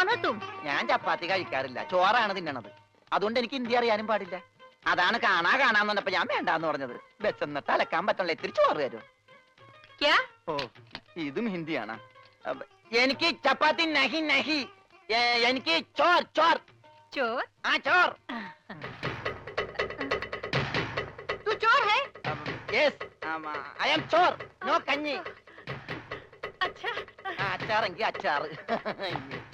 खाना तुम? ഞാൻ ചപ്പാത്തി കഴിക്കാറില്ല, ചോറാണ് തിന്നണത്. അതുകൊണ്ട് എനിക്ക് ഹിന്ദി അറിയാനും പാടില്ല. അതാണ് കാണാന്ന് പറഞ്ഞപ്പോ ഞാൻ വേണ്ടാന്ന് പറഞ്ഞത്. ബെച്ചെന്നിട്ട് അലക്കാൻ പറ്റണല്ലോ, ഇത്തിരി ചോറ് തരും. क्या? ഓ, ഇതും ഹിന്ദിയാണ്. എനിക്ക് ചപ്പാത്തി നഹി നഹി, എനിക്ക് ചോർ ചോർ. चोर? ആ ചോർ. तू चोर है? Yes, I am Chor. No കഞ്ഞി. अच्छा। അച്ചാറെങ്കിൽ അച്ചാറ്.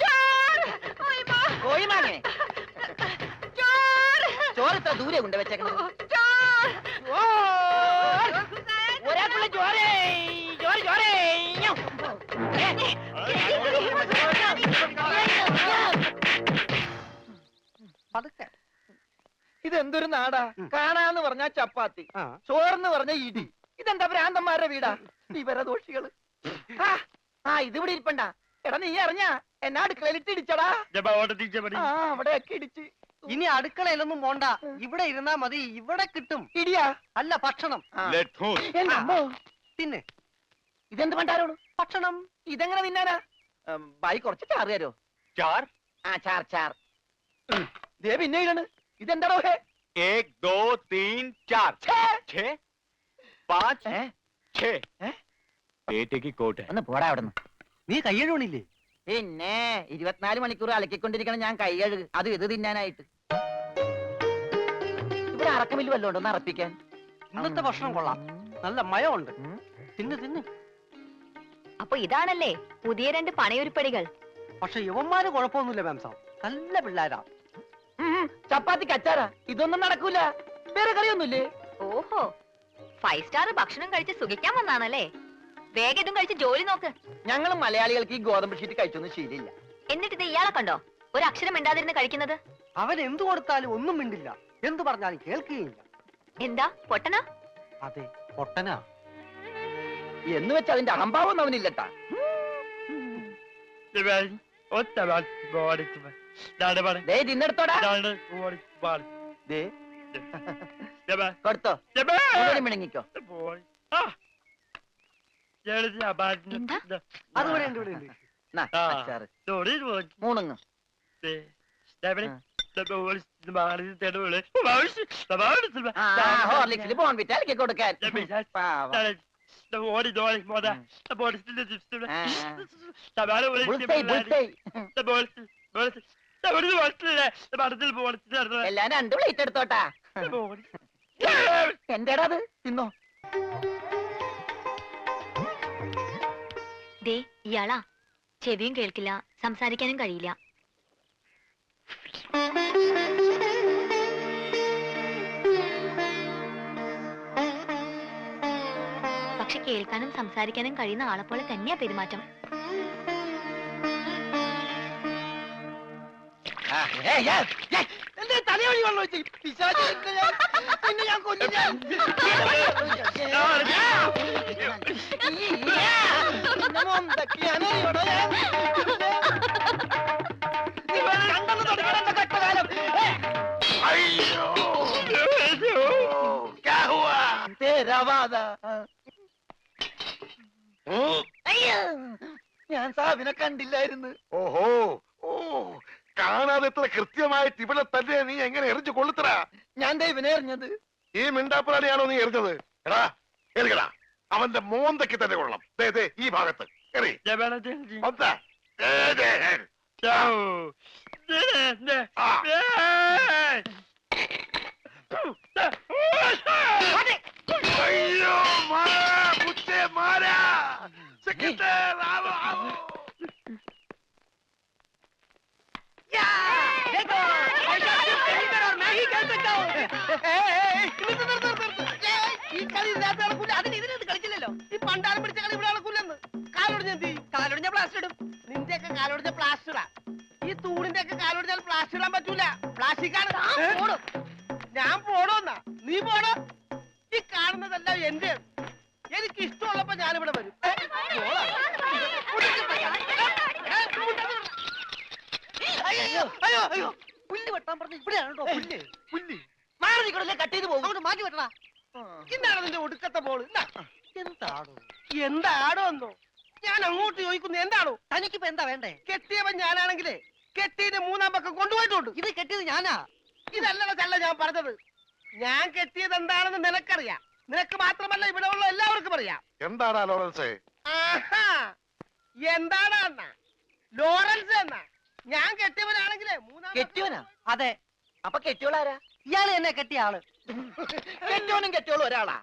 चोर! ओए माँ! കോഴി മാങ്ങേ. चोर! ചോറ് ഇത്ര ദൂരെ കൊണ്ട് വെച്ചേക്കണത്. चोर! ഒരാൾക്കുള്ള ചോരേ, ചോറ് ചോരേ. ഇതെന്തൊരു നാടാ? കാണാന്ന് പറഞ്ഞാ ചപ്പാത്തി, ചോറെന്ന് പറഞ്ഞ ഇടി. ഇതെന്താ ഭ്രാന്തന്മാരുടെ വീടാ? വിവരദോഷികള്. ഇതിവിടെ ഇരിപ്പണ്ട. എടാ നീ അറിഞ്ഞാ എന്നാ അടുക്കളയിലിട്ട് ഇടിച്ചടാ? അവിടെയൊക്കെ ഇടിച്ച്. ഇനി അടുക്കളയിലൊന്നും പോണ്ട, ഇവിടെ ഇരുന്നാ മതി. ഇവിടെ കിട്ടും ഇടിയാ? അല്ല, ഭക്ഷണം. തിന്നെ. ഇതെന്ത് പണ്ടാരോട് ഭക്ഷണം? ഇതെങ്ങനെ തിന്നാനാ? ബായി കുറച്ച് ചാറ് തരോ? चार? ആ ചാർ ചാർ. ദേ പിന്നെ ഇടണ്. ഇതെന്താടോ? 1 2 3 4 6 5 6 बेटे की कोट है। ഒന്ന് പോടാ അവിടുന്ന്. നീ കയ്യഴുണില്ലേ? പിന്നെ 24 മണിക്കൂർ അലക്കിക്കൊണ്ടിരിക്കണം ഞാൻ, കൈ കഴുകു. അത് ഇത് തിന്നാനായിട്ട്. ഇവിടെ അറക്കമില്ല വല്ലോണ്ടോ ഒന്ന് അറപ്പിക്കാൻ? ഇന്നത്തെ ഭക്ഷണം കൊള്ളാം, നല്ല മയമുണ്ട്. തിന്ന് തിന്ന്. അപ്പൊ ഇതാണല്ലേ പുതിയ 2 പണയുരുപ്പടികൾ? പക്ഷെ യുവന്മാര് കുഴപ്പമൊന്നുമില്ല മാംസം, നല്ല പിള്ളേരാ. ചപ്പാത്തിക്ക് അച്ചാറാ? ഇതൊന്നും നടക്കൂല. വേറെ കറിയൊന്നുമില്ലേ? ഓഹോ, 5 സ്റ്റാർ ഭക്ഷണം കഴിച്ച് സുഖിക്കാൻ വന്നാണല്ലേ? വേഗം ഇതും കഴിച്ച് ജോലി നോക്ക്. ഞങ്ങൾ മലയാളികൾക്ക് ഈ ഗോതമ്പ് ഷീറ്റ് കഴിച്ചൊന്നും ശീലില്ല. എന്നിട്ട് ഇത് ഇയാളെ കണ്ടോ ഒരു അക്ഷരം മിണ്ടാതിരുന്ന് കഴിക്കുന്നത്? അവൻ എന്തു കൊടുത്താലും ഒന്നും മിണ്ടില്ല, എന്തു പറഞ്ഞാലും കേൾക്കുകയില്ല. എന്താ പൊട്ടനാ? അതെ, പൊട്ടനാ. എന്ന് വെച്ച് അതിന്റെ അഹംഭാവം അവനില്ലട്ടാ. തിന്നെടുത്തോടാ. കൊടുത്തോ, മിണങ്ങിക്കോ. അതുപോലെ ഉണ്ട്, ഇവിടെ ഉണ്ട്. മൂണുങ്ങ്. ഹോർലിക്സിൽ ബോൺവിറ്റ അലക്കി കൊടുക്കാൻ. എല്ലാം 2 പ്ലേറ്റ് എടുത്തോട്ടാ. എന്റേടാ അത്? തിന്നോ. ദേ ഇയാളാ, ചെവിയും കേൾക്കില്ല, സംസാരിക്കാനും കഴിയില്ല. പക്ഷെ കേൾക്കാനും സംസാരിക്കാനും കഴിയുന്ന ആളെ പോലെ തന്നെയാ പെരുമാറ്റം. തലയോടി വെള്ളം വെച്ച് പിന്നെ ഞാൻ കൊല്ലു. ഞാൻ സാബിനെ കണ്ടില്ലായിരുന്നു. ഓഹോ, ഓ, കാണാതെ എത്ര കൃത്യമായിട്ട് ഇവിടെ തന്നെ നീ എങ്ങനെ എറിഞ്ഞു കൊള്ളുത്തടാ? ഞാൻ ദൈവനെ എറിഞ്ഞത്. ഈ മിണ്ടാപ്പുറാണിയാണോ നീ എറിഞ്ഞത്? എടാ എറിയടാ, അവന്റെ മോന്തയ്ക്ക് തന്നെ കൊള്ളണം. ഈ ഭാഗത്ത് എറി. അയ്യോ മാരാ. ഈ കളി ഇതിനകത്ത് നടക്കൂല, അതിന് ഇതിനകത്ത് കളിച്ചില്ലല്ലോ. ഈ പണ്ടാരം പിടിച്ച കളി ഇവിടെ നടക്കൂലെന്ന്. കാലൊടിഞ്ഞ എന്ത് ചെയ്യും? കാലൊടിഞ്ഞ പ്ലാസ്റ്റർ ഇടും. നിന്റെയൊക്കെ കാലൊടിഞ്ഞ പ്ലാസ്റ്ററാ. ഈ തൂണിന്റെ ഒക്കെ കാലൊടിഞ്ഞാൽ പ്ലാസ്റ്റർ ഇടാൻ പറ്റൂല, പ്ലാസ്റ്റിക്കാണ്. ഞാൻ പോടോന്നാ? നീ പോടോ. ഈ കാണുന്നതല്ല എന്റെ. എനിക്ക് ഇഷ്ടമുള്ളപ്പോ ഞാനിവിടെ വരും. അയ്യോ അയ്യോ അയ്യോ, പുല്ല് വെട്ടാൻ പറഞ്ഞ ഇവിടെയാണോ? പുല്ല് പുല്ല് മാറി നിൽക്കണല്ലേ, കട്ട് ചെയ്ത് പോകും. അങ്ങോട്ട് മാറ്റി വെട്ടണ. എന്താണ് നിന്റെ ഒടുക്കത്തെ ബോള്? എന്താടോ എന്താടോ എന്നോ? ഞാൻ അങ്ങോട്ട് ചോദിക്കുന്നു, എന്താണോ? തനിക്കിപ്പോ എന്താ വേണ്ടേ? കെട്ടിയവൻ ഞാനാണെങ്കിലേ കെട്ടിയിട്ട് മൂന്നാം പക്കം കൊണ്ടുപോയിട്ടുണ്ട്. ഇത് കെട്ടിയത് ഞാനാ. ഇതല്ലട ചല്ല ഞാൻ പറഞ്ഞത്. ഞാൻ കെട്ടിയത് എന്താണെന്ന് നിനക്കറിയാം. നിനക്ക് മാത്രമല്ല ഇവിടെ ഉള്ള എല്ലാവർക്കും അറിയാം. എന്താടാ ലോറൻസേ? ആഹാ, എന്താണ് അണ്ണ ലോറൻസ് എന്ന ഞാൻ കെട്ടിയവനാണെങ്കിലേ കെട്ടിയോനാ? അതെ. അപ്പൊ കെട്ടിയോളാരാ? ഇയാള് എന്നെ കെട്ടിയ ആള്. കെട്ടിയോനും കെട്ടിയോളും ഒരാളാ?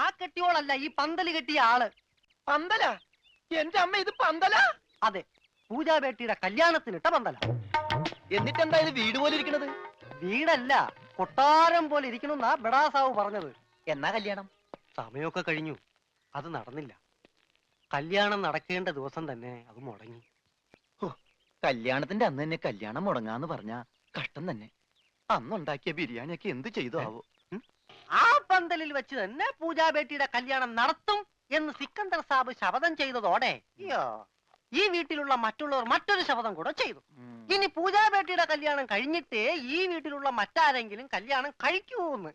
ആ കെട്ടിയോളല്ല, ഈ പന്തല് കെട്ടിയ ആള്. പന്തല? എന്റെ അമ്മ, ഇത് പന്തല? അതെ, പൂജാബേട്ടിയുടെ കല്യാണത്തിനിട്ട പന്തല. എന്നിട്ട് എന്താ ഇത് വീട് പോലെ ഇരിക്കണത്? വീടല്ല, കൊട്ടാരം പോലെ ഇരിക്കണമെന്നാ ബഡാസാവ് പറഞ്ഞത്. എന്നാ കല്യാണം? സമയമൊക്കെ കഴിഞ്ഞു, അത് നടന്നില്ല. കല്യാണം നടക്കേണ്ട ദിവസം തന്നെ അത് മുടങ്ങി. കല്യാണത്തിന്റെ അന്ന് തന്നെ കല്യാണം മുടങ്ങാന്ന് പറഞ്ഞ കഷ്ടം തന്നെ. അന്നുണ്ടാക്കിയ ബിരിയാണിയൊക്കെ എന്ത് ചെയ്തു ആവോ? ആ പന്തലിൽ വെച്ച് തന്നെ പൂജാബേട്ടിയുടെ കല്യാണം നടത്തും എന്ന് സിക്കന്ദർ സാബ് ശപഥം ചെയ്തതോടെ ഈ വീട്ടിലുള്ള മറ്റുള്ളവർ മറ്റൊരു ശപഥം കൂടെ ചെയ്തു. ഇനി പൂജാബേട്ടിയുടെ കല്യാണം കഴിഞ്ഞിട്ടേ ഈ വീട്ടിലുള്ള മറ്റാരെങ്കിലും കല്യാണം കഴിക്കൂന്ന്.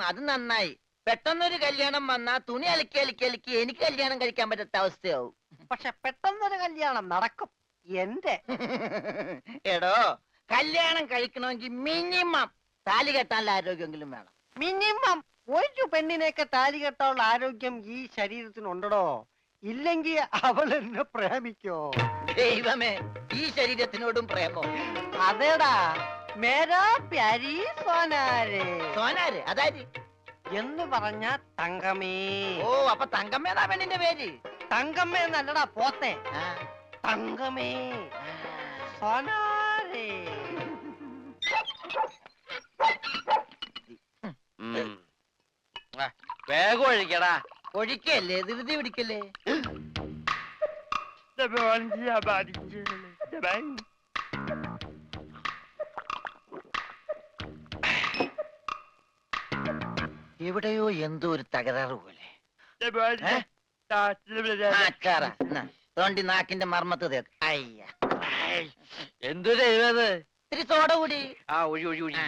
അത് നന്നായി. പെട്ടെന്നൊരു കല്യാണം വന്നാ തുണി അലക്കി അലക്കി അലക്കി എനിക്ക് കല്യാണം കഴിക്കാൻ പറ്റാത്ത അവസ്ഥയാവും. പക്ഷെ പെട്ടെന്നൊരു കല്യാണം നടക്കും എന്റെ. എടോ, കല്യാണം കഴിക്കണമെങ്കിൽ മിനിമം താലി കെട്ടാനുള്ള ആരോഗ്യമെങ്കിലും വേണം. മിനിമം ഒരു പെണ്ണിനെയൊക്കെ താലി കെട്ടാനുള്ള ആരോഗ്യം ഈ ശരീരത്തിനുണ്ടോ? ഇല്ലെങ്കിൽ അവൾ എന്നെ പ്രേമിക്കോ? ദൈവമേ, ഈ ശരീരത്തിനോടും പ്രേമോ? അതേടാ, മേരാ പ്യാരി സോനാരെ. സോനാര് അതായത് എന്ന് പറഞ്ഞ തങ്കമേ. ഓ, അപ്പൊ തങ്കമ്മേതാ പെണ്ണിന്റെ പേര്? തങ്കമ്മ എന്നല്ലടാ പോത്തെ, ആ, തങ്കമേ സോനാരെ. വേഗം ഒഴിക്കടാ. ഒഴിക്കല്ലേ, ധൃതി പിടിക്കല്ലേ. എവിടെയോ എന്തോ ഒരു തകരാറ് പോലെ. തോണ്ടി നാക്കിന്റെ മർമ്മത്ത് തേക്ക്. അയ്യ, എന്തു ചെയ്തത്? ഇത്തിരി സോഡ കൂടി. ആ ഒഴി ഒഴി ഒഴി.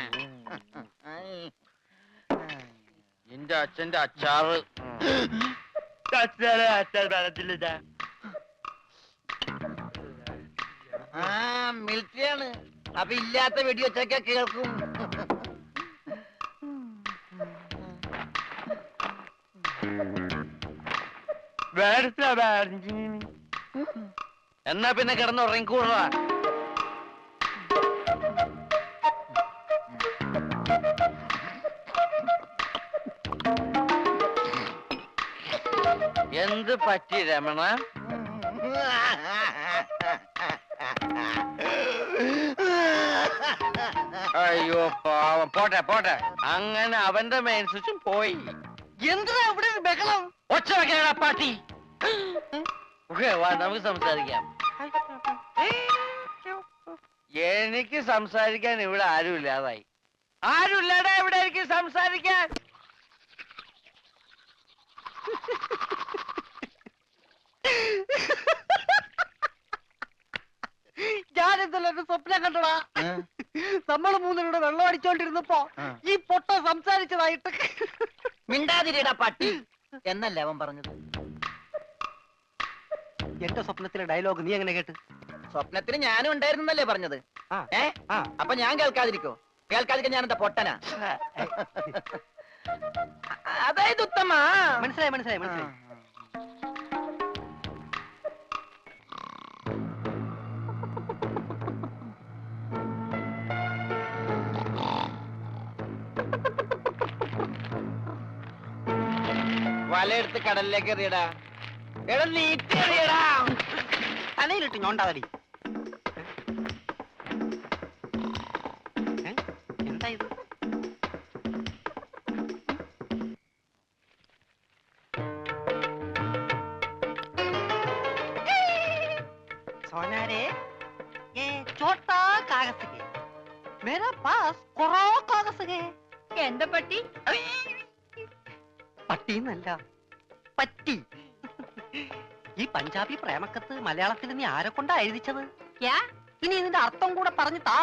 നിന്റെ അച്ഛന്റെ അച്ചാറ്. ആ, മിലിറ്ററിയാണ്. അപ്പൊ ഇല്ലാത്ത വെടിവെച്ചൊക്കെ കേൾക്കും. എന്നാ പിന്നെ കിടന്ന് ഉറങ്ങിക്കൂടാ. എന്ത് പറ്റി രമണ? അയ്യോ പാവം. പോട്ടെ പോട്ടെ, അങ്ങനെ അവന്റെ മെയിൻ സ്വിച്ചും പോയി. എന്താ ഇവിടെ ഒരു ബഹളം? ഒച്ച വെക്കണ പാട്ടി. വാ, നമുക്ക് സംസാരിക്കാം. എനിക്ക് സംസാരിക്കാൻ ഇവിടെ ആരും ഇല്ലാതായി. ആരുമില്ലാടാ ഇവിടെ എനിക്ക് സംസാരിക്കാൻ. ഞാനെന്തല്ലോ ഒരു സ്വപ്നം കണ്ടടാ. നമ്മള് മൂന്നിലൂടെ വെള്ളം അടിച്ചോണ്ടിരുന്നപ്പോ ഈ പൊട്ട സംസാരിച്ചതായിട്ട്. മിണ്ടാതിരിടാ പട്ടി എന്നല്ലേ അവൻ പറഞ്ഞത്? എന്റെ സ്വപ്നത്തിലെ ഡയലോഗ് നീ എങ്ങനെ കേട്ട്? സ്വപ്നത്തിന് ഞാനും ഉണ്ടായിരുന്നല്ലേ പറഞ്ഞത്? അപ്പൊ ഞാൻ കേൾക്കാതിരിക്കോ? കേൾക്കാതിരിക്കാൻ ഞാൻ എന്താ പൊട്ടനാ? അതായത് ഉത്തമ. മനസ്സിലായി മനസ്സിലായി മനസ്സിലായി. വലയെടുത്ത് കടലിലേക്ക് എറിയടാ. എടാ, നീട്ടി എറിയടാ. തലയിലിട്ട് ഞോണ്ടാതടി. എന്താ ഇത്? सोनारे, ये छोटा कागज है, मेरा पास कोरा कागज है. എന്താ പട്ടി? പട്ടിന്നല്ല, പറ്റി. ഈ പഞ്ചാബി പ്രേമക്കത്ത് മലയാളത്തിൽ നീ ആരെ കൊണ്ടാ എഴുതിച്ചത്? ക്യാ? ഇനി ഇതിന്റെ അർത്ഥം കൂടെ പറഞ്ഞു താ,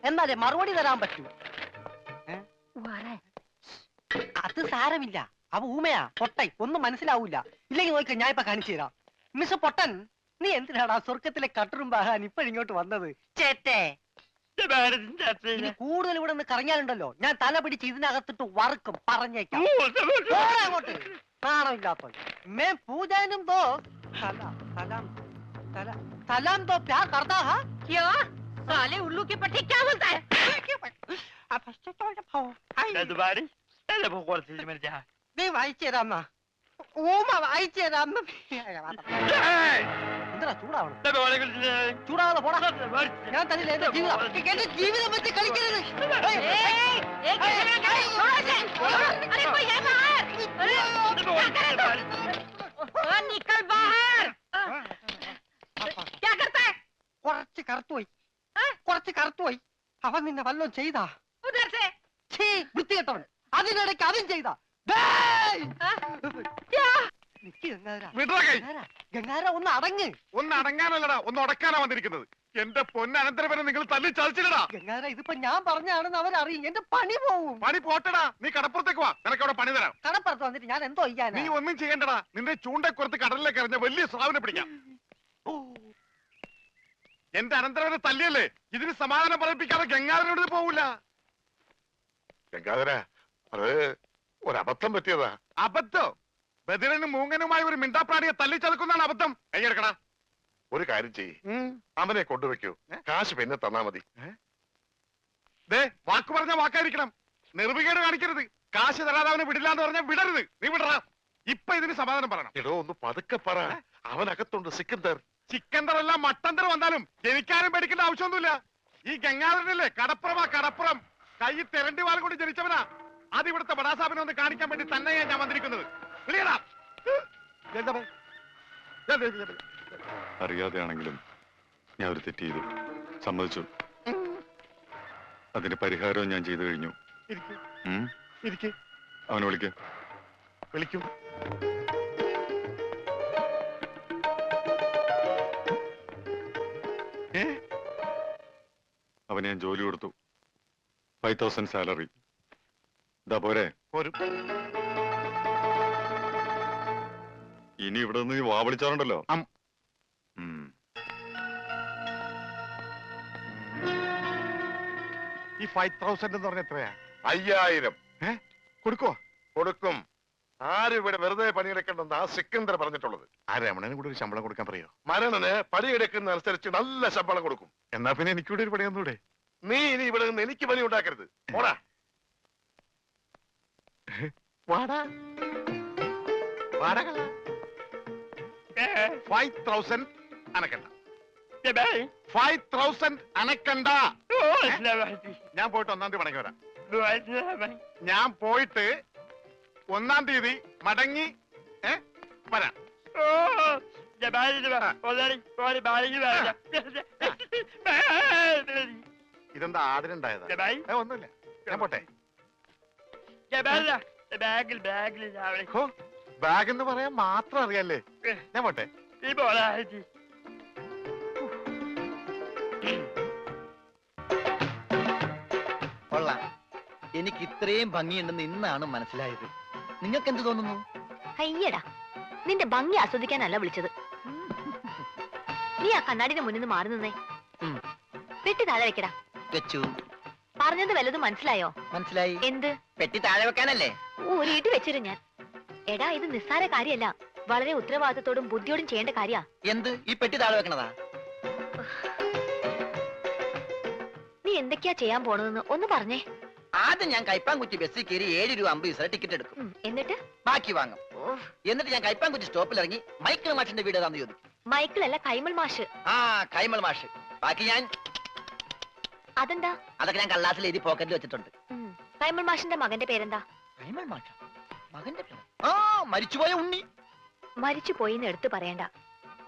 എന്നാലേ മറുപടി തരാൻ പറ്റൂ. അത് സാരമില്ല, അവ ഊമയാ, പൊട്ടൻ, ഒന്നും മനസ്സിലാവൂല. ഇല്ലെങ്കിൽ നോക്ക, ഞാൻ ഇപ്പൊ കാണിച്ചു തരാം. മിസ് പൊട്ടൻ, നീ എന്തിനാടാ സ്വർഗത്തിലെ കട്ടറും ബാഹാൻ ഇപ്പോഴിങ്ങോട്ട് വന്നത് ചേട്ടേ ഇനി കൂടുതൽ ഇവിടെ നിന്ന് കറങ്ങിയാലുണ്ടല്ലോ ഞാൻ തല പിടിച്ച് ഇതിനകത്തിട്ട് വറുക്കും പറഞ്ഞേക്കാം പോടാ അങ്ങോട്ട് നാണമില്ലാത്ത मैं पूजनम दो सलाम सलाम सलाम तो प्यार करता है क्या साले उल्लू के पट्टी क्या बोलता है നീ വായിച്ചേരാമ്മ ഓമ വായിച്ചേരാമ്മ എന്താ ചൂടാവണം ചൂടാവാതെ പോടാ ഞാൻ തന്നില്ല എന്റെ ജീവിതം എന്റെ ജീവിതം വെച്ച് കളിക്കരുത് अरे कोई है बाहर निकल बाहर क्या करता है കുറച്ച് കറുത്തുപോയി അവൻ നിന്നെ വല്ലതും ചെയ്താ उधर से വൃത്തികെട്ടവൻ അതിനിടയ്ക്ക് അതും ചെയ്താ क्या ഗംഗാര ഒന്ന് അടങ്ങ് ഒന്ന് അടങ്ങാനല്ലടാ ഒന്ന് ഉടക്കാനാ വന്നിരിക്കുന്നത്. എന്റെ പൊന്നനന്തരവനെ നിങ്ങൾ തല്ലി ചതച്ചില്ലടാ. ഗംഗാര ഇതിപ്പോ ഞാൻ പറഞ്ഞാണെന്ന് അവരറിയും എന്റെ പണി പോവും പണി പോട്ടടാ, നീ കടപ്പുറത്തേക്ക് വാ, നിനക്ക് അവിടെ പണി തരാം. കടപ്പുറത്ത് വന്നിട്ട് ഞാൻ എന്തോ ചെയ്യാനാ നീ ഒന്നും ചെയ്യണ്ടടാ, നിന്റെ ചൂണ്ടക്കുറത്ത് കടലിലേക്ക് എറിഞ്ഞ വലിയ സ്രാവിനെ പിടിക്കാം. എന്റെ അനന്തരവനെ തല്ലിയല്ലേ, ഇതിന് സമാധാനം പറയിപ്പിക്കാതെ ഗംഗാധരനോട് പോവില്ല. ഗംഗാധര, അത് ഒരബദ്ധം പറ്റിയതാ. അബദ്ധം? ബദിരനും മൂങ്ങനുമായി ഒരു മിണ്ടാപ്രാണിയെ തല്ലിച്ചതക്കുന്നതാണ് അബദ്ധം. കൈയെടുക്കടാ. ഒരു കാര്യം ചെയ്യ്, അവനെ കൊണ്ടുവെക്കൂ, കാശ് പിന്നെ തന്നാ മതി. ദേ, വാക്ക് പറഞ്ഞ വാക്കായിരിക്കണം, നിർവികേട് കാണിക്കരുത്. കാശ് തരാതെ അവനെ വിടില്ല എന്ന് പറഞ്ഞാൽ വിടരുത്. നീ വിടറാ. ഇപ്പൊ ഇതിന് സമാധാനം പറയണം. എടോ ഒന്ന് പതുക്കെ പറ, അവനകത്തുണ്ട് സിക്കന്ദർ. ചിക്കന്ദർ അല്ല മട്ടന്തർ വന്നാലും ജനിക്കാനും പേടിക്കേണ്ട ആവശ്യമൊന്നുമില്ല. ഈ ഗംഗാധരനല്ലേ കടപ്പുറം, കൈ തെരണ്ടി വാൽ കൊണ്ട് ജനിച്ചവനാ. അത് ഇവിടുത്തെ ബടാസാബിനെ ഒന്ന് കാണിക്കാൻ വേണ്ടി തന്നെയാ ഞാൻ വന്നിരിക്കുന്നത്. അറിയാതെയാണെങ്കിലും ഞാൻ ഒരു തെറ്റ് ചെയ്തു, സമ്മതിച്ചു. അതിന് പരിഹാരവും ഞാൻ ചെയ്തു കഴിഞ്ഞു. അവനെ വിളിക്കും. അവന് ഞാൻ ജോലി കൊടുത്തു, 5000 സാലറി. ഇതാ പോരെ? ഇനി ഇവിടെ നിന്ന് വാ വിളിച്ചാറുണ്ടല്ലോ. ഈ 5000 എന്ന് പറഞ്ഞ എത്രയാ? 5000 കൊടുക്കും. ആരും ഇവിടെ വെറുതെ പണിയെടുക്കണ്ടെന്ന് ആ സിക്കന്ദർ പറഞ്ഞിട്ടുള്ളത്. ആ രമണന് കൂടെ ഒരു ശമ്പളം കൊടുക്കാൻ പറയോ? മരണന് പണിയെടുക്കുന്ന അനുസരിച്ച് നല്ല ശമ്പളം കൊടുക്കും. എന്നാ പിന്നെ എനിക്കൂടെ ഒരു പണി ഒന്നൂടെ? നീ ഇനി ഇവിടെ നിന്ന് എനിക്ക് പണി ഉണ്ടാക്കരുത്. പോടാ. വാടാ 5000 അനക്കണ്ട. 5000 അനക്കണ്ട. ഞാൻ പോയിട്ട് 1-ാം തീയതി മടങ്ങി വരാം. ഞാൻ പോയിട്ട് 1-ാം തീയതി മടങ്ങി വരാം. ഇതെന്താ ആടിനുണ്ടായതാ? ഒന്നുമില്ല, ഞാൻ പോട്ടെ. ബാഗ് എന്ന് പറയാൻ മാത്രം അറിയാല്ലേ? ഞാൻ പോട്ടെ. കൊള്ളാം. എനിക്ക് ഇത്രയും ഭംഗിയുണ്ടെന്ന് ഇന്നാണ് മനസ്സിലായത്. നിങ്ങൾക്ക് എന്ത് തോന്നുന്നു? അയ്യടാ, നിന്റെ ഭംഗി ആസ്വദിക്കാനല്ല വിളിച്ചത്. നീ ആ കണ്ണാടിന്റെ മുന്നിൽ നിന്ന് മാറി നിന്നേ. പെട്ടി താഴെ വെക്കടാ. വെച്ചു. പറഞ്ഞത് വല്ലതും മനസ്സിലായോ? മനസ്സിലായി. എന്ത്? പെട്ടി താഴെ വെക്കാനല്ലേ? ഒരു ഇടി വെച്ചിരും ഞാൻ. എടാ, ഇത് നിസ്സാര കാര്യമല്ല, വളരെ ഉത്തരവാദിത്തോടും ബുദ്ധിയോടും ചെയ്യേണ്ട കാര്യാ. എന്ത്? ഈ പെട്ടി താഴെ വെക്കണതാ? നീ എന്തൊക്കെയാ ചെയ്യാൻ പോണതെന്ന് ഒന്ന് പറഞ്ഞേ. ആദ്യം ഞാൻ കൈപ്പാങ്കുറ്റി ബസ്സിൽ കയറി 7 രൂപ 50 പൈസ ടിക്കറ്റ് എടുക്കും. എന്നിട്ട് ബാക്കി വാങ്ങും. എന്നിട്ട് ഞാൻ കൈപ്പാങ്കുറ്റി സ്റ്റോപ്പിൽ ഇറങ്ങി മൈക്കിൾ മാഷിന്റെ വീട് ഏതാന്ന് ചോദിക്കും. മൈക്കിളല്ല, കൈമൾ മാഷ്. ആ, കൈമൾ മാഷ്. ബാക്കി ഞാൻ അതെന്താ? അതൊക്കെ ഞാൻ കള്ളാസിൽ എഴുതി പോക്കറ്റിൽ വെച്ചിട്ടുണ്ട്. കൈമൾ മാഷിന്റെ മകന്റെ പേരെന്താ? കൈമൾ മാഷ? മകന്റെ പേര്? ആ, മരിച്ചുപോയ ഉണ്ണി. മരിച്ചു പോയിന്ന് എടുത്തു പറയണ്ട,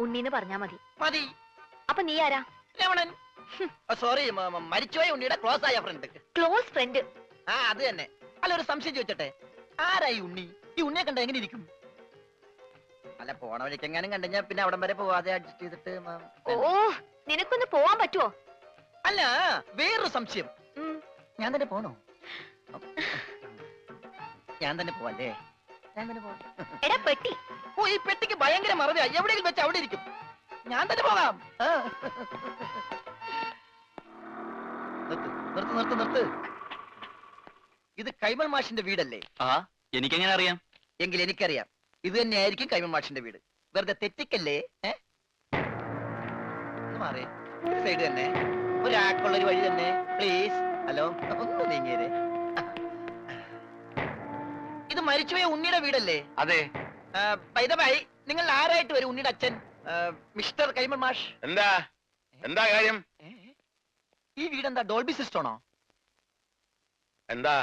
ഉണ്ണീന്ന് പറഞ്ഞാ മതി. മതി. അപ്പൊ നീ ആരാ? രമണൻ. സോറി, മരിച്ചുപോയ ഉണ്ണിയുടെ ക്ലോസ് ആയ ഫ്രണ്ട്. Close friend? ആ, അത് തന്നെ. അല്ല, ഒരു സംശയം ചോദിച്ചോട്ടെ, ആരായി ഉണ്ണി? ഈ ഉണ്ണിയെ കണ്ട എങ്ങനെ ഇരിക്കും? അല്ല, പോണ വഴിക്കെങ്ങാനും കണ്ടുകഴിഞ്ഞാ പിന്നെ അവിടം വരെ പോവാതെ അഡ്ജസ്റ്റ് ചെയ്തിട്ട്. ഓ, നിനക്കൊന്ന് പോവാൻ പറ്റുമോ? അല്ല, വേറൊരു സംശയം. ഞാൻ തന്നെ പോണോ? ഞാൻ തന്നെ പോവല്ലേ? ഞാൻ തന്നെ പോവാം. എടാ പെട്ടി. ഓ, ഈ പെട്ടിക്ക് ഭയങ്കര മറവിയാ. എവിടെയെങ്കിലും വെച്ച് അവിടെ ഇരിക്കും. ഞാൻ തന്നെ പോകാം. നിർത്ത് നിർത്ത് നിർത്ത്. ഇത് കൈമൾ മാഷിന്റെ വീടല്ലേ? ആ എനിക്കെങ്ങനെ അറിയാം? എങ്കിൽ എനിക്കറിയാം, ഇത് തന്നെയായിരിക്കും കൈമൾ മാഷിന്റെ വീട്. വെറുതെ തെറ്റിക്കല്ലേ. മാറേ, സൈഡ് തന്നെ, ഒരാൾക്കുള്ളൊരു വഴി തന്നെ, പ്ലീസ്. ഹലോ, ഒന്ന് നീങ്ങിയേ. ഇത് മരിച്ചുപോയ ഉണ്ണിയുടെ വീടല്ലേ? അതെ. ബൈ നിങ്ങൾ ആരായിട്ട് വരും? ഉണ്ണിയുടെ അച്ഛൻ മിസ്റ്റർ കൈമൾ മാഷ്. എന്താ എന്താ കാര്യം? ഈ വീടെന്താ ഡോൾബി സിസ്റ്റമാണോ? എന്താ?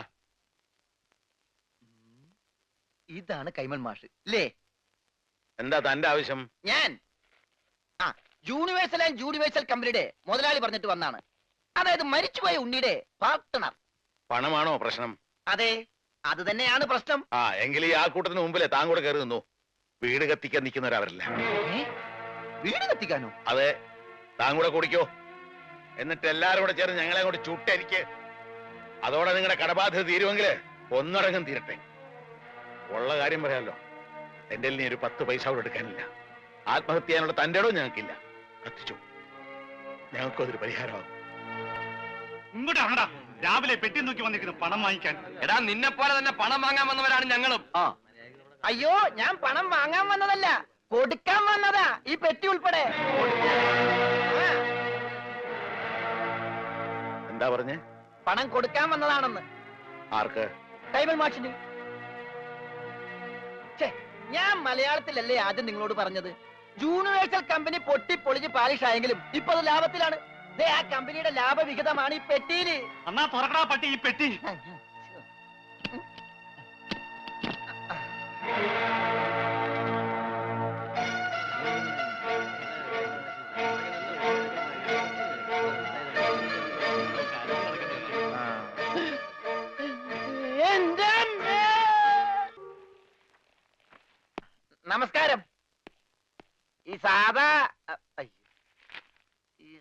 ഇതാണ് കൈമൾ മാഷ് അല്ലേ? എന്താ തന്റെ ആവശ്യം? ഞാൻ യൂണിവേഴ്സൽ ആൻഡ് യൂണിവേഴ്സൽ കമ്പനിയുടെ മുതലാളി പറഞ്ഞിട്ട് വന്നാണ്. അതായത് മരിച്ചുപോയ ഉണ്ണിയുടെ പാർട്ട്ണർ. പണമാണോ പ്രശ്നം? അതെ, അത് തന്നെയാണ് പ്രശ്നം. ആ എങ്കിൽ ഈ ആൾക്കൂട്ടത്തിന് മുമ്പിലെ താൻ കൂടെ കയറി നിന്നു. വീട് കത്തിക്കാൻ നിൽക്കുന്നവരവരില്ല. വീട് കത്തിക്കാനോ? അതെ, താൻ കൂടെ കുടിക്കോ. എന്നിട്ട് എല്ലാരും കൂടെ ചേർന്ന് ഞങ്ങളെ കൂടെ ചുട്ടരിക്ക്. അതോടെ നിങ്ങളുടെ കടബാധ്യത തീരുമെങ്കിൽ ഒന്നടങ്കം തീരട്ടെ. ഉള്ള കാര്യം പറയാമല്ലോ, എന്റെ നീ ഒരു 10 പൈസ കൂടെ എടുക്കാനില്ല. ആത്മഹത്യ ചെയ്യാനുള്ള തന്റെ ഇടവും ഞങ്ങൾക്കില്ല. കത്തിച്ചു, ഞങ്ങൾക്കും അതൊരു പരിഹാരമാകും. ഇങ്ങോട്ടാണടാ രാവിലെ പെട്ടി നോക്കി വന്നിരിക്കുന്നു പണം വാങ്ങിക്കാൻ. എടാ, നിന്നെ പോലെ തന്നെ പണം വാങ്ങാൻ വന്നവരാണ് ഞങ്ങളും. അയ്യോ, ഞാൻ പണം വാങ്ങാൻ വന്നതല്ല, കൊടുക്കാൻ വന്നതാ. ഈ പെട്ടി ഉൾപ്പെടെ. എന്താ പറഞ്ഞേ? പണം കൊടുക്കാൻ വന്നതാണെന്ന്. ആർക്ക്? കൈമൾ മാഷിന്. ഞാൻ മലയാളത്തിലല്ലേ ആദ്യം നിങ്ങളോട് പറഞ്ഞത്? യൂണിവേഴ്സൽ കമ്പനി പൊട്ടി പൊളിഞ്ഞ് പാലിഷ് ആയെങ്കിലും ഇപ്പൊ അത് ലാഭത്തിലാണ്. ആ കമ്പനിയുടെ ലാഭവിഹിതമാണ് ഈ പെട്ടിയില്. എന്നാ തുറക്കടാ പട്ടി ഈ പെട്ടി. നമസ്കാരം. ഈ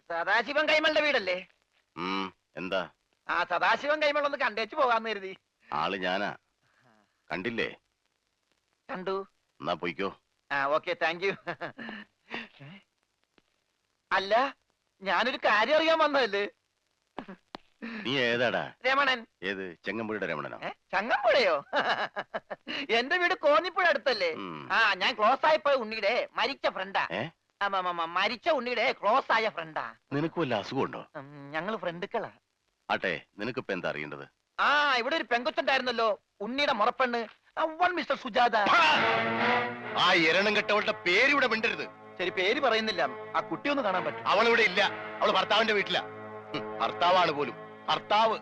സദാശിവൻ കൈമളുടെ വീടല്ലേ? എന്താ? ആ സദാശിവൻ കൈമൾ ഒന്ന് കണ്ടേച്ചു പോകാന്ന് കരുതി. ആള് ഞാനാ, കണ്ടില്ലേ? കണ്ടു. എന്നാ പോയിക്കോ. Okay, thank you. അല്ല, ഞാനൊരു കാര്യം അറിയാൻ വന്നതല്ലേ. നീ ഏതാടാ? രമണൻ. ഏത് ചെങ്ങമ്പുഴയുടെ രമണനോ? ചങ്ങമ്പുഴയോ? എന്റെ വീട് കോന്നിപ്പുഴ അടുത്തല്ലേ? ഞാൻ ക്ലോസ് ആയപ്പോ ഉണ്ണിയുടെ മരിച്ച ഫ്രണ്ടാ. മരിച്ച ഉണ്ണിയുടെ ക്ലോസ് ആയ ഫ്രണ്ടാ. നിനക്ക് വല്ല അസുഖമുണ്ടോ? ഞങ്ങള് ഫ്രണ്ടുക്കളാ. ആട്ടെ, നിനക്കിപ്പോ എന്താ അറിയേണ്ടത്? ഇവിടെ ഒരു പെങ്കൊച്ചുണ്ടായിരുന്നല്ലോ, ഉണ്ണിയുടെ മുറപ്പെണ്ണ്, മിസ്റ്റർ സുജാത. ആ എരണം കെട്ടവളുടെ പേര് ഇവിടെ മിണ്ടരുത്. ശരി, പേര് പറയുന്നില്ല. ആ കുട്ടി ഒന്ന് കാണാൻ പറ്റും? അവളിവിടെ ഇല്ല, അവള് ഭർത്താവിന്റെ വീട്ടിലാ. ഭർത്താവാണ് പോലും, ഭർത്താവ്.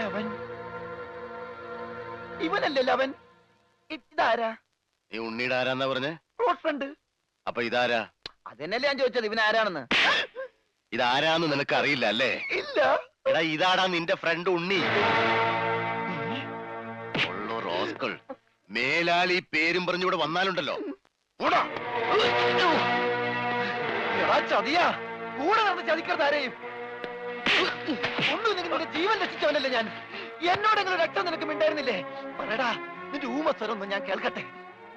അവൻ ഇവനല്ലല്ലോ അവൻ. ഇതാരാ? നീ ഉണ്ണിയുടെ ആരാന്നാ പറഞ്ഞേ? Close friend. അപ്പൊ ഇതാരാ? അതെന്നല്ലേ ഞാൻ ചോദിച്ചത്, ഇവനാരാണെന്ന്. ഇതാരാന്ന് നിനക്ക് അറിയില്ല അല്ലേ? ഇല്ല. എടാ, ഇതാടാ നിന്റെ ഫ്രണ്ട് ഉണ്ണി. റോസ്കൾ മേലാൽ ഈ പേരും പറഞ്ഞൂടെ വന്നാലുണ്ടല്ലോ. ചതിയാ, കൂടെ നടന്ന് ചതിക്കരുത് ആരെയും. നിങ്ങളുടെ ജീവൻ രക്ഷിച്ചവനല്ലേ ഞാൻ. എന്നോടെങ്കിലും രക്തം നിനക്ക് മിണ്ടായിരുന്നില്ലേ? പറയടാ, നിന്റെ ഊമസ്വരൊന്നും ഞാൻ കേൾക്കട്ടെ.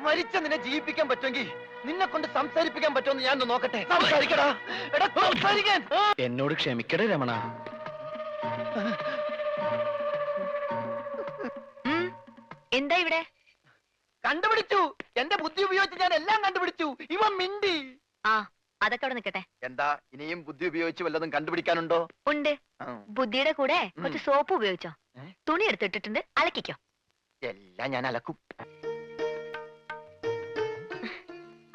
മരിച്ച നിന്നെ ജീവിപ്പിക്കാൻ പറ്റുമെങ്കിൽ നിന്നെ കൊണ്ട് സംസാരിപ്പിക്കാൻ പറ്റുമെന്ന് ഞാൻ നോക്കട്ടെ. സംസാരിക്കടാ, എടാ സംസാരിക്കാൻ. എന്നോട് ക്ഷമിക്കടേ രമണ. എന്താ ഇവിടെ? കണ്ടുപിടിച്ചു. എന്റെ ബുദ്ധി ഉപയോഗിച്ച് ഞാൻ എല്ലാം കണ്ടുപിടിച്ചു. ഇവൻ മിണ്ടി. അതൊക്കെ അവിടെ നിൽക്കട്ടെ. എന്താ, ഇനിയും ബുദ്ധി ഉപയോഗിച്ച് വല്ലതും കണ്ടുപിടിക്കാനുണ്ടോ? ഉണ്ട്. ബുദ്ധിയുടെ കൂടെ കുറച്ച് സോപ്പ് ഉപയോഗിച്ചോ. തുണി എടുത്തിട്ടിട്ടുണ്ട്, അലക്കിക്കോ. എല്ലാം ഞാൻ അലക്കും.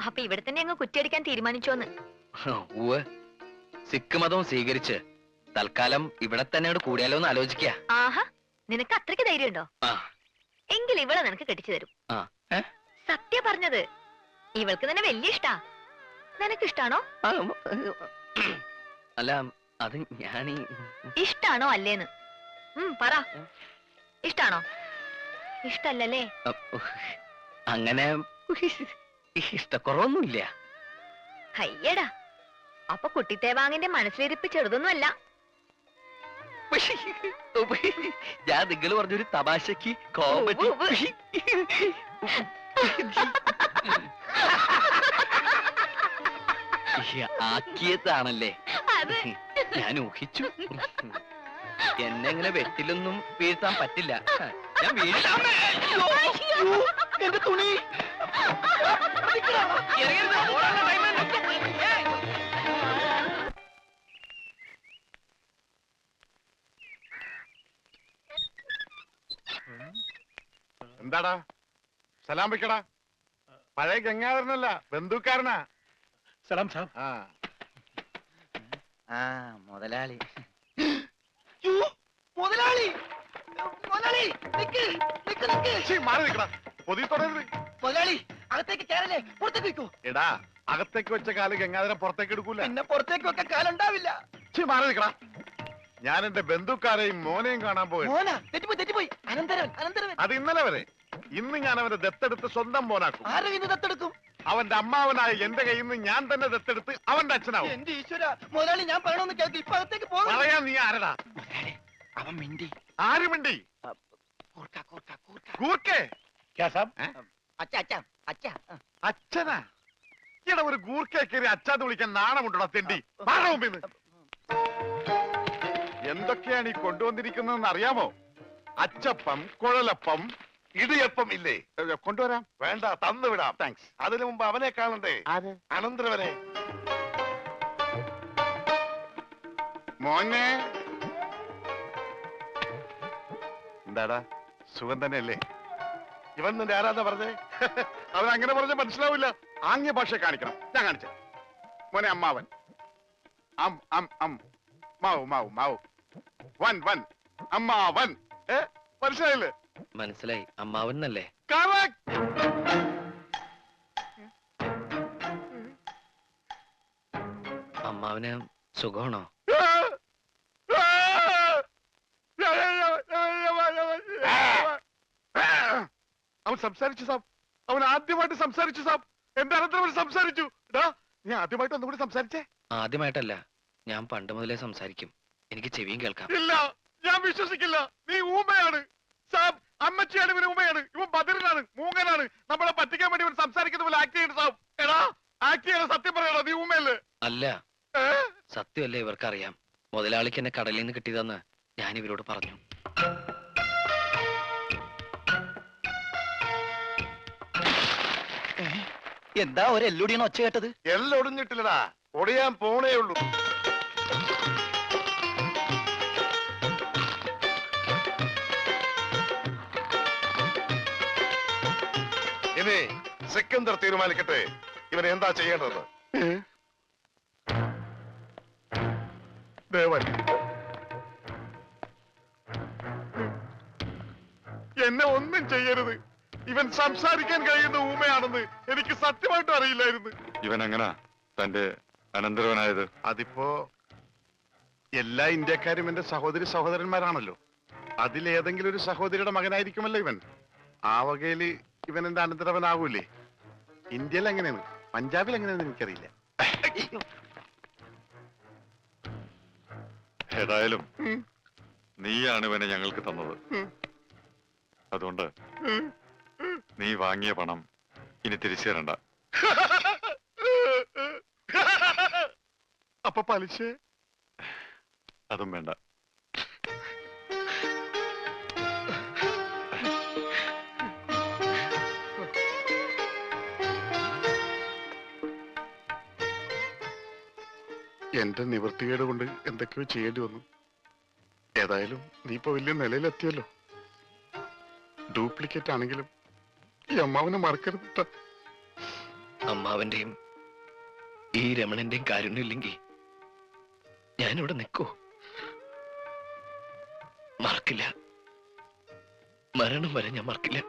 അപ്പൊ ഇവിടെ തന്നെ അങ്ങ് കുറ്റിയടിക്കാൻ തീരുമാനിച്ചോന്ന്? സിഖ് മതം സ്വീകരിച്ച് തൽക്കാലം ഇവിടെ തന്നെ കൂടിയാലോ എന്ന് ആലോചിക്ക. ആഹാ, നിനക്ക് അത്രയ്ക്ക് ധൈര്യമുണ്ടോ? എങ്കിൽ ഇവളെ നിനക്ക് കെട്ടിച്ചു തരും. സത്യ പറഞ്ഞത്. ഇവൾക്ക് തന്നെ വലിയ ഇഷ്ടാ. നിനക്ക് ഇഷ്ടാണോ? അല്ല, അത് ഞാനീ ഇഷ്ടാണോ അല്ലേന്ന് പറ. ഇഷ്ടാണോ? ഇഷ്ടല്ലേ? അങ്ങനെ ഇഷ്ടക്കുറവൊന്നുമില്ല. അയ്യടാ, അപ്പൊ കുട്ടിത്തേവാങ്ങിന്റെ മനസ്സിലിരിപ്പ് ചെറുതൊന്നുമല്ല. ഞാൻ നിങ്ങൾ പറഞ്ഞൊരു തമാശക്ക് കോമഡി ആക്കിയതാണല്ലേ. ഞാൻ ഊഹിച്ചു. എന്നെ ഇങ്ങനെ വെട്ടിലൊന്നും വീഴ്ത്താൻ പറ്റില്ല. ഞാൻ എന്റെ തുണി എന്താടാ സലാം വെക്കടാ. പഴയ ഗംഗാധരനല്ല, ബന്ധുക്കാരനാ. സലാം സാബ്. മുതലാളി. മുതലാളി മുതലാളി നിക്ക് നിക്ക് നിക്ക്. മാറി നിൽക്കടാ, പൊതി തുടരുത്. മുതലാളി അകത്തേക്ക് കയറല്ലേ, പുറത്തേക്ക് വെക്കൂ. എടാ, അകത്തേക്ക് വെച്ച കാല് ഗംഗാധരൻ പുറത്തേക്ക് എടുക്കൂല. പിന്നെ പുറത്തേക്ക് വെക്കാൻ കാലുണ്ടാവില്ല. മാറി നിൽക്കടാ. ഞാൻ എന്റെ ബന്ധുക്കാരെയും മോനെയും കാണാൻ പോയി. മോനാ തെറ്റിപ്പോയി തെറ്റിപ്പോയി. അനന്തരവൻ അനന്തരവൻ. അത് ഇന്നലെ വരെ. ഇന്ന് ഞാൻ അവനെ ദത്തെടുത്ത് സ്വന്തം മോനാക്കും. ആരുടെ കയ്യിൽ നിന്ന് ദത്തെടുക്കും? അവന്റെ അമ്മാവനായ എന്റെ കയ്യിൽ നിന്ന് ഞാൻ തന്നെ ദത്തെടുത്ത് അവന്റെ അച്ഛനാവും. എന്റെ ഈശ്വര, മുതലാളി ഞാൻ പറയണമെന്ന് കേൾക്ക്. ഇപ്പൊ അകത്തേക്ക് പോകും. പറയാൻ നീ ആരടാ? അവൻ മിണ്ടി. ആര് മിണ്ടി? കൂർക്ക കൂർക്ക കൂർക്ക. ഗൂർക്കേ? അച്ഛ അച്ഛ അച്ഛ. അച്ഛനാ? ഇവിടെ ഒരു ഗൂർക്കയെ കയറി അച്ഛാന്ന് വിളിക്കാൻ നാണമുണ്ടോ തെണ്ടി? മാറാ മുമ്പിന്ന്. എന്തൊക്കെയാണ് ഈ കൊണ്ടുവന്നിരിക്കുന്നതെന്ന് അറിയാമോ? അച്ചപ്പം, കുഴലപ്പം, ഇടിയപ്പം ഇല്ലേ? കൊണ്ടുവരാം. വേണ്ട, തന്നു വിടാം. താങ്ക്സ്. അതിനു മുമ്പ് അവനെ കാണണ്ടേ? അനന്തരവനെ. മോനെ. എന്താടാ, സുഖം തന്നെയല്ലേ? ഇവൻ നിന്റെ ആരാധന പറഞ്ഞേ? അവൻ അങ്ങനെ പറഞ്ഞ മനസ്സിലാവില്ല. ആംഗ്യ ഭാഷ കാണിക്കണം. ഞാൻ കാണിച്ച മോനെ. അമ്മാവൻ. അം അം അം മാവു മാവു മാവു. വൻ വൻ അമ്മാവൻ. മനസ്സിലായില്ലേ? മനസ്സിലായി. അമ്മാവൻ എന്നല്ലേ? അമ്മാവന് സുഖമാണോ? അവൻ സംസാരിച്ചു സാബ്. അവൻ ആദ്യമായിട്ട് സംസാരിച്ചു സാബ്. എന്റെ അനന്തരം സംസാരിച്ചു. ഞാൻ ആദ്യമായിട്ട് ഒന്നുകൂടി സംസാരിച്ചേ. ആദ്യമായിട്ടല്ല, ഞാൻ പണ്ട് മുതലേ സംസാരിക്കും. എനിക്ക് ചെവിയും കേൾക്കാം. ഇല്ല, ഞാൻ വിശ്വസിക്കില്ല. നീ ഊമയാണ് സാബ്. അമ്മച്ചിയാണ് ഇവന് ഊമയാണ്. ഇവൻ ബദിരനാണ്, മൂങ്ങനാണ്. നമ്മളെ പറ്റിക്കാൻ വേണ്ടി ഇവൻ സംസാരിക്കുന്ന പോലെ ആക്ട് ചെയ്യണം സാബ്. എടാ, ആക്ട് ചെയ്യണം. സത്യം പറയണോ? നീ ഊമയല്ലേ? അല്ല, സത്യമല്ലേ ഇവർക്കറിയാം. മുതലാളിക്ക് എന്നെ കടലിൽ നിന്ന് കിട്ടിയതെന്ന് ഞാൻ ഇവരോട് പറഞ്ഞു. എന്താ ഒരു എല്ലൊടിയാണ് ഒച്ച കേട്ടത്? എല്ലാം ഒടിഞ്ഞിട്ടില്ലടാ, ഒടിയാൻ പോണേ ഉള്ളൂ. ഇനി സിക്കന്ദർ തീരുമാനിക്കട്ടെ ഇവൻ എന്താ ചെയ്യേണ്ടത്. ദേവൻ, എന്നെ ഒന്നും ചെയ്യരുത്. ഇവൻ സംസാരിക്കാൻ കഴിയുന്ന ഊമയാണെന്ന് എനിക്ക് സത്യമായിട്ടും അറിയില്ലായിരുന്നു. ഇവൻ എങ്ങനാ തന്റെ അനന്തരവനായത്? അതിപ്പോ എല്ലാ ഇന്ത്യക്കാരും എന്റെ സഹോദരി സഹോദരന്മാരാണല്ലോ. അതിലേതെങ്കിലും ഒരു സഹോദരിയുടെ മകനായിരിക്കുമല്ലോ ഇവൻ. ആ വകയില് ഇവൻ എന്റെ അനന്തരവനാവൂലേ? ഇന്ത്യയിൽ എങ്ങനെയാണ്, പഞ്ചാബിൽ എങ്ങനെയാണെന്ന് എനിക്കറിയില്ല. ഏതായാലും നീയാണ് ഇവനെ ഞങ്ങൾക്ക് തന്നത്. അതുകൊണ്ട് നീ വാങ്ങിയ പണം ഇനി തിരിച്ചു തരണ്ട. അപ്പൊ പലിശ? അതും വേണ്ട. എന്റെ നിവൃത്തികേട് കൊണ്ട് എന്തൊക്കെയോ ചെയ്യേണ്ടി വന്നു. ഏതായാലും നീ ഇപ്പൊ വലിയ നിലയിലെത്തിയല്ലോ. ഡ്യൂപ്ലിക്കേറ്റ് ആണെങ്കിലും ഈ അമ്മാവനെ മറക്കരുത്. അമ്മാവന്റെയും ഈ രമണന്റെയും കാരുണ്യമില്ലെങ്കിൽ ഞാനിവിടെ നിൽക്കൂ? മറക്കില്ല, മരണം വരെ ഞാൻ മറക്കില്ല.